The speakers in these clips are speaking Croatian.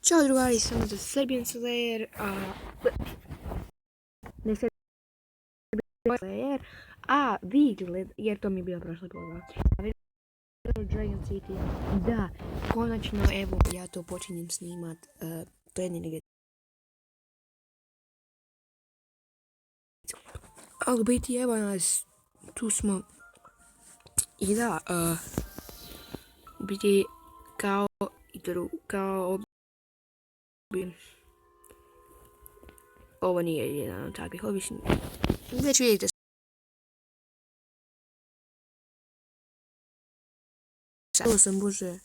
Ćao drugari, sam za Serbian Slayer, ne Serbian Slayer, a vi jer to mi je bilo prošle pogleda. Dragon City, da, konačno, evo, ja to počinjem snimat, to je negdje. Ali biti, evo nas, tu smo, i da, biti kao ovo nije jedan od takvih običnih. Već vidite. Ovo sam, bože.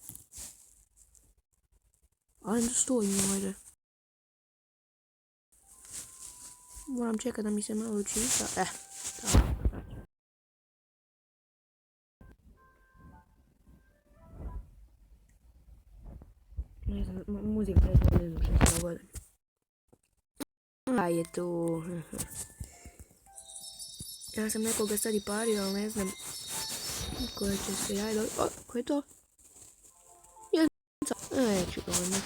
Ali da stojim, ajde. Moram čekati da mi se malo učita. Tako. Ne znam, muzika ne znam što se dogodi. Je tu. Ja sam nekoga sad i pario, ali ne znam koja će se jajda... O, ko je to? Neću ga onda.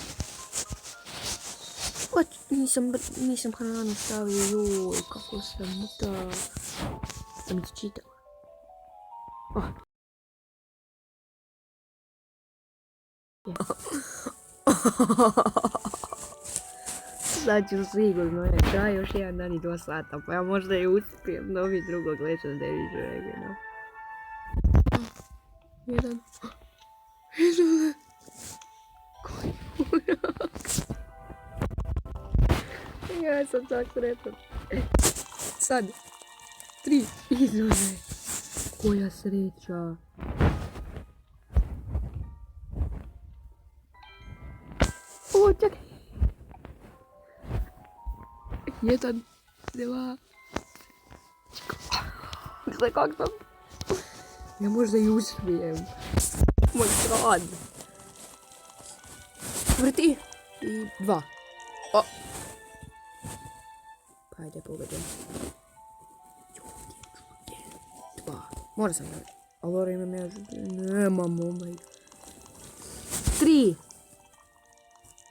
Nisam hranu stavio, joj, kako sam to... Sam ti čitala. Sad ću sigurno, traje još jedan dan i 2 sata, pa ja možda i uspijem dobiti drugog Legendary Dragona. Jedan. Koji urak. Ja sam tak sretan. Sad. 3 izove. Koja sreća. O, čekaj. 1, 2. Gle kak sam. Ja možda i uspijem. Moj god. Vrti. I 2. O. Pa ajde pogađam. 2. Možda sam da. Alora imam ja. Nemam omaj. 3.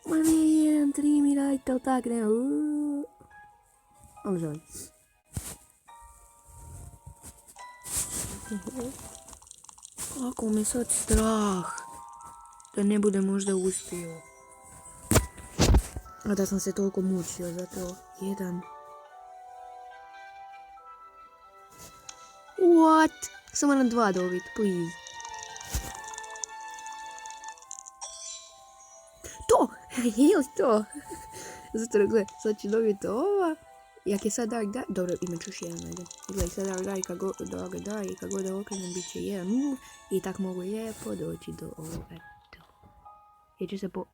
Ma ne, 1, 3 mi dajte, ali tak ne. Ali želim. Kako me sad strah da ne bude možda uspio. A da sam se toliko mučio za to. 1. What? Samo na 2 dobit, please. To! Je li to? Zato da gledaj, sad ću dobiti ova. Jak je sad Dark Dai, dobro, imat ću još jedan, ajde. Gledaj, sad Dark Dai, kako god da okrenem, bit će 1-0 i tak mogu lijepo doći do ovoga. Jer ću se po...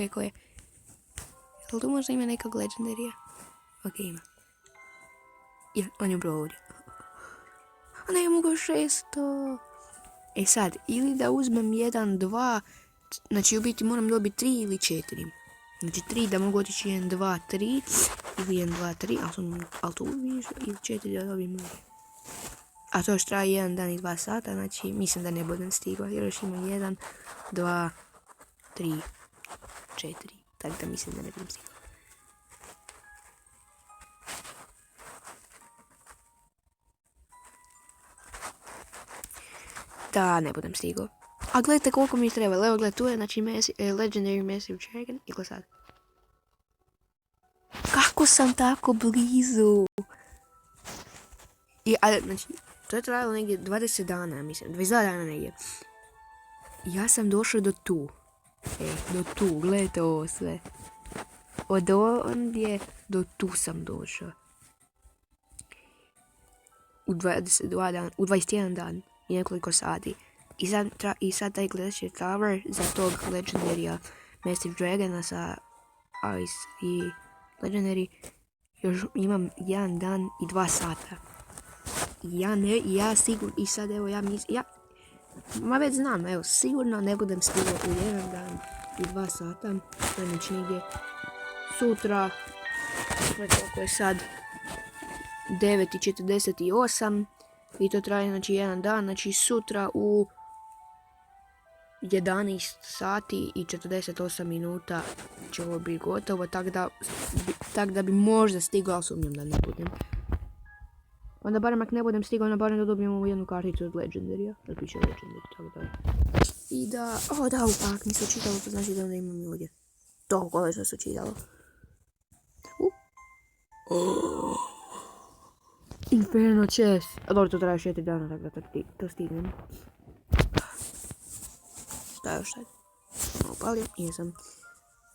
Koje? Jel tu možda ima nekog legendarija? Ok, ima. Ja, on je upravo ovdje. A ne mogu 600. E sad, ili da uzmem 1, 2, znači u biti moram dobiti 3 ili 4. Znači 3 da mogu otići 1, 2, 3 ili 1, 2, 3, ali tu više ili 4 da dobijem mnogo. A to još traje 1 dan i 2 sata, znači mislim da ne budem stigla jer još imam 1, 2, 3, 4, tako da mislim da ne budem stigla. Da, ne budem stigao. A gledajte koliko mi treba. Evo gledaj, tu je znači Legendary Massive Dragon. I sad. Kako sam tako blizu? Znači, to je trajalo negdje 20 dana, mislim. 22 dana negdje. Ja sam došao do tu. Do tu, gledajte ovo sve. Od ondje do tu sam došao. U 22 dan, u 21 dan. I nekoliko sati. I sad taj Glacier Tower za tog Legendarya Massive Dragona sa Ice i Legendary još imam 1 dan i 2 sata. Ja sigurno, i sad evo ja mislim, ma već znam, evo sigurno ne budem stigao u 1 dan i 2 sata. Znači negdje sutra, koliko je sad, 9:48. I to traje znači 1 dan, znači sutra u 11 sati i 48 minuta će ovo biti gotovo, tak da bi možda stigao, ali sumnjam da ne budem. Onda barem ako ne budem stigao, onda barem da dobijem ovu jednu karticu od Legendarija. Da piše Legendary, tako da. I da, da, upak mi se učitalo, to znači da onda imam i ovdje. To koležno se učitalo. Inferno chest. A dobro, to traje 4 dana, tako da to stignem. Šta još sad? Upalio? Jesam.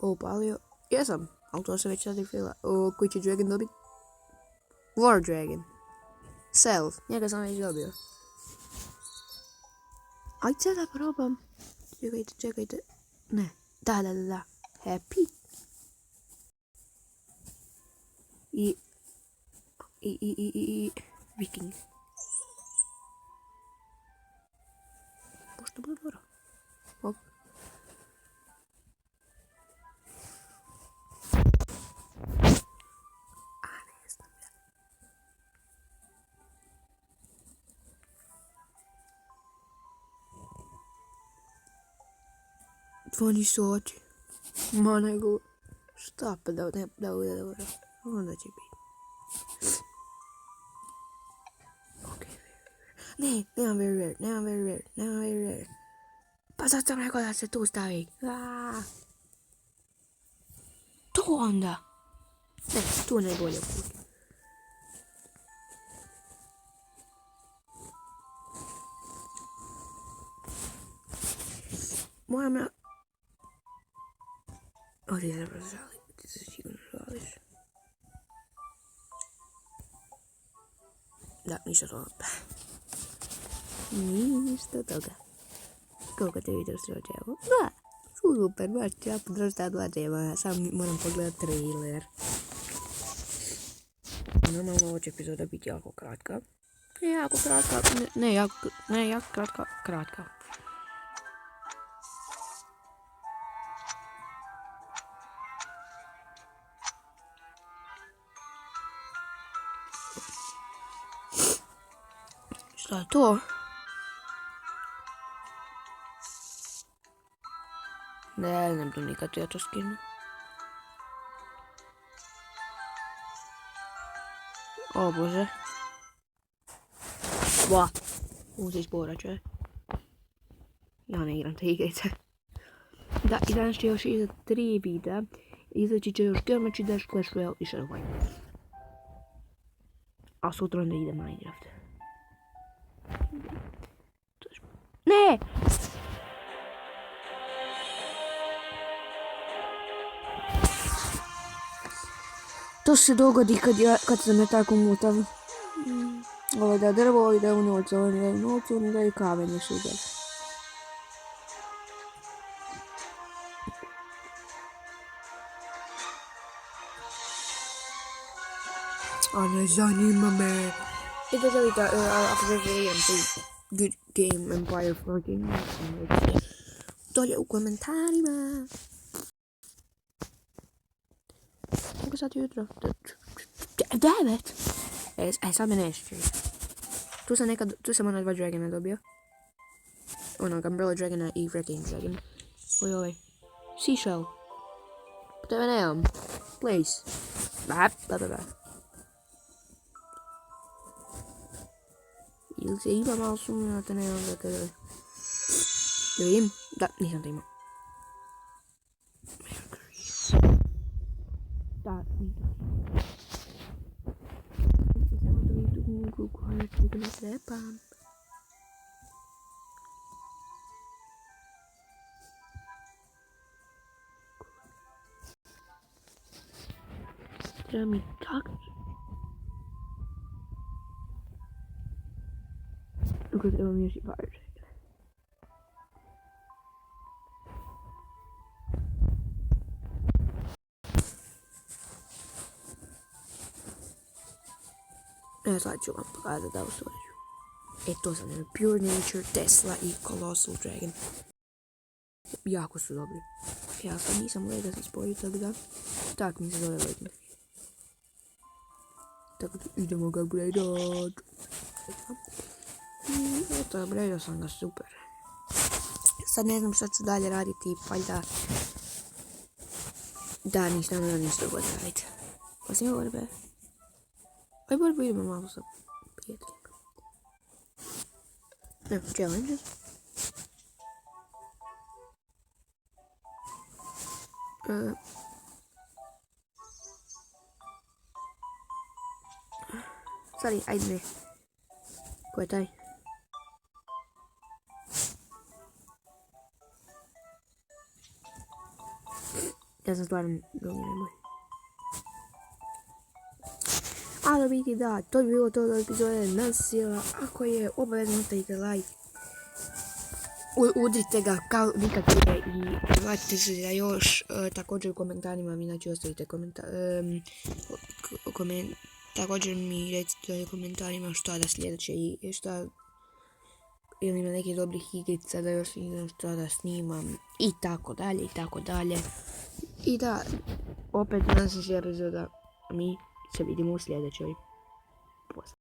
Upalio? Jesam. Ali to se već sad refila. Koji će Dragon dobit? War Dragon. Self. Njega sam već dobio. Ajde sad da probam. Čekajte. Ne. Da. Happy. I Viking. Možda bude dobro. Ok. Ne znam. 20 sati. Ma nego. Šta pa da bude dobro. Onda će biti. Ne, nemam very rare. Pa sad sam rekao da se tu stavi. To onda. Ne, tu je najbolje put. Moram ja... Ovdje je dobro žali. Ti se sigurno žališ. Da, ništa toga. Ništa toga. Koliko te video srođevo? Da, super, baš ću ja podržati odlađeva. Sam moram pogledat trailer. Normalno ovo će epizoda biti jako kratka. Jako kratka. Šta je to? Ne znam tu nikad ja to skinu. O bože. Va. Uzi spora će. Ja ne igram te igrice. Da, i danas će još iza 3 videa. Izaći će još Geometry Dash, Clash Royale i Shadow Fight. A sutra onda ide Minecraft. Ne! To se dogodi kad sam ne tako mutav. Ovo da drvo, ovo da u noć, ovo da u noć, ovo da i kamenje suđe. A ne zanima me. I da želite, ako želite Good Game Empire for Gamers, dolje u komentarima. Koliko sad jutro? 9! Sad me neće. Tu sam ona 2 dragona dobio. Onog Umbrella Dragona i Wrecking Dragon. Koji je ovaj? Seashell. Pa tebe nemam. Place. Ba. Ili se ima malo sumnja da te nemam da te... Da vidim? Da, nisam te imao. Da, nisam. Samo da vidim dugu konačnu da ne trebam. Treba mi tako. Because it will be a part. Sad ću vam pokazati da usvoju. To sam jedan Pure Nature, Tesla i Colossal Dragon. Jako su dobri. Ja sad nisam leda se spojio, tako da... Tak mi se zove Legendary. Tako da idemo ga upgradeat. Eto, upgradeao sam ga super. sad ne znam šta ću dalje raditi, valjda da ništa drugo da raditi. Osim borbe. Aj borbu idemo malo sa prijateljima. Ne, challenges. Sorry, ajde ne. Ko je taj? Ja sam stvarno drugi nemoj. Ali biti da, to bi bilo to do epizode Nasila. Ako je, obavezno ostavite like. Udrite ga kao nikad prije i vratite se da još. Također u komentarima mi znači ostavite također mi recite u komentarima šta da sljedeće i šta ili ima nekih dobrih igrica da još igram, šta da snimam i tako dalje i tako dalje. I da, opet nas je epizoda, mi se vidimo u sljedećoj. Pozdrav.